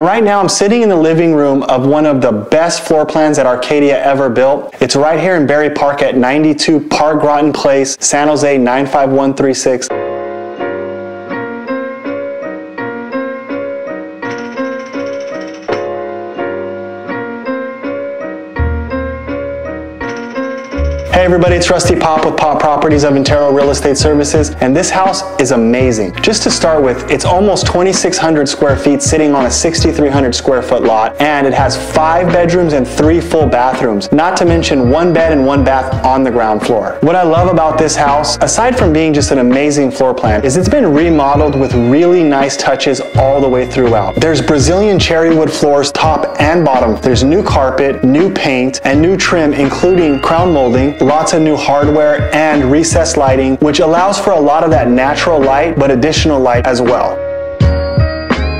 Right now I'm sitting in the living room of one of the best floor plans that Arcadia ever built. It's right here in Berry Park at 92 Park Groton Place, San Jose 95136. Hey everybody, it's Rusty Pop with Pop Properties of Intero Real Estate Services, and this house is amazing. Just to start with, it's almost 2,600 square feet sitting on a 6,300 square foot lot, and it has 5 bedrooms and 3 full bathrooms, not to mention 1 bed and 1 bath on the ground floor. What I love about this house, aside from being just an amazing floor plan, is it's been remodeled with really nice touches all the way throughout. There's Brazilian cherry wood floors top and bottom. There's new carpet, new paint, and new trim, including crown molding, lots of new hardware and recessed lighting, which allows for a lot of that natural light, but additional light as well.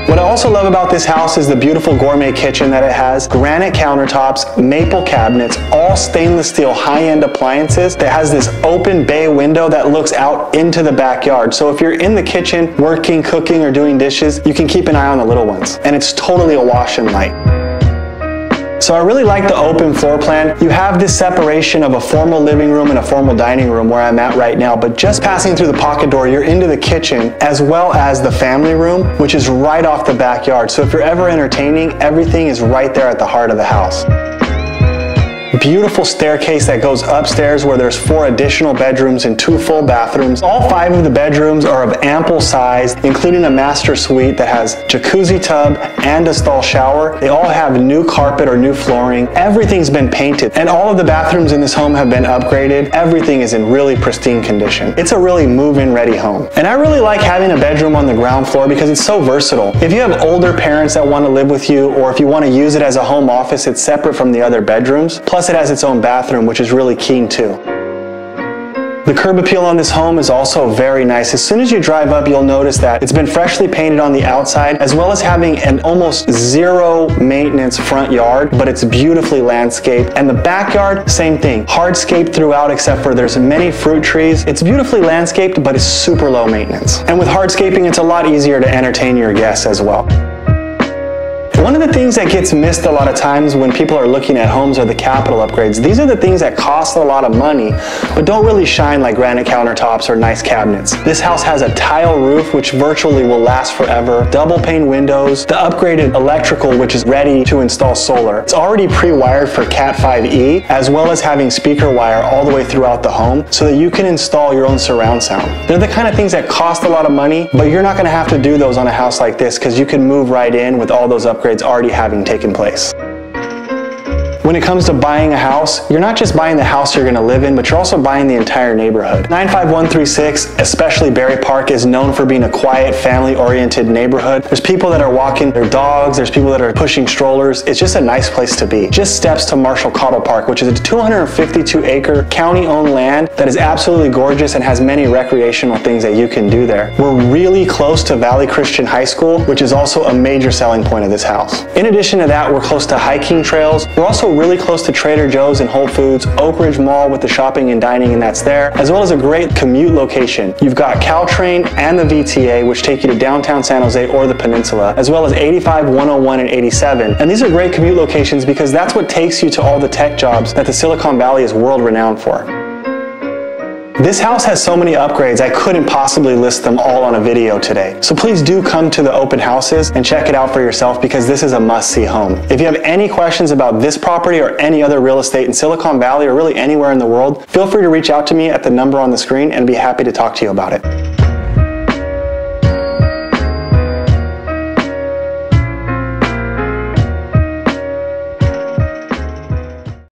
What I also love about this house is the beautiful gourmet kitchen that it has, granite countertops, maple cabinets, all stainless steel high-end appliances that has this open bay window that looks out into the backyard. So if you're in the kitchen working, cooking, or doing dishes, you can keep an eye on the little ones. And it's totally a wash and light. So I really like the open floor plan. You have this separation of a formal living room and a formal dining room where I'm at right now, but just passing through the pocket door, you're into the kitchen as well as the family room, which is right off the backyard. So if you're ever entertaining, everything is right there at the heart of the house. Beautiful staircase that goes upstairs where there's 4 additional bedrooms and 2 full bathrooms. All 5 of the bedrooms are of ample size, including a master suite that has jacuzzi tub and a stall shower. They all have new carpet or new flooring. Everything's been painted, and all of the bathrooms in this home have been upgraded. Everything is in really pristine condition. It's a really move-in ready home. And I really like having a bedroom on the ground floor because it's so versatile. If you have older parents that want to live with you, or if you want to use it as a home office, it's separate from the other bedrooms. Plus it has its own bathroom, which is really keen too. The curb appeal on this home is also very nice. As soon as you drive up, you'll notice that it's been freshly painted on the outside, as well as having an almost zero maintenance front yard, but it's beautifully landscaped. And the backyard, same thing. Hardscaped throughout, except for there's many fruit trees. It's beautifully landscaped, but it's super low maintenance. And with hardscaping, it's a lot easier to entertain your guests as well. One of the things that gets missed a lot of times when people are looking at homes are the capital upgrades. These are the things that cost a lot of money, but don't really shine like granite countertops or nice cabinets. This house has a tile roof, which virtually will last forever, double pane windows, the upgraded electrical, which is ready to install solar. It's already pre-wired for Cat 5e, as well as having speaker wire all the way throughout the home so that you can install your own surround sound. They're the kind of things that cost a lot of money, but you're not going to have to do those on a house like this because you can move right in with all those upgrades already having taken place. When it comes to buying a house, you're not just buying the house you're going to live in, but you're also buying the entire neighborhood. 95136, especially Berry Park, is known for being a quiet, family-oriented neighborhood. There's people that are walking their dogs, there's people that are pushing strollers. It's just a nice place to be. Just steps to Marshall Cottle Park, which is a 252-acre county-owned land that is absolutely gorgeous and has many recreational things that you can do there. We're really close to Valley Christian High School, which is also a major selling point of this house. In addition to that, we're close to hiking trails. We're also really close to Trader Joe's and Whole Foods, Oak Ridge Mall with the shopping and dining, and that's there, as well as a great commute location. You've got Caltrain and the VTA, which take you to downtown San Jose or the Peninsula, as well as 85, 101, and 87. And these are great commute locations because that's what takes you to all the tech jobs that the Silicon Valley is world-renowned for. This house has so many upgrades, I couldn't possibly list them all on a video today. So please do come to the open houses and check it out for yourself because this is a must-see home. If you have any questions about this property or any other real estate in Silicon Valley or really anywhere in the world, feel free to reach out to me at the number on the screen and I'd be happy to talk to you about it.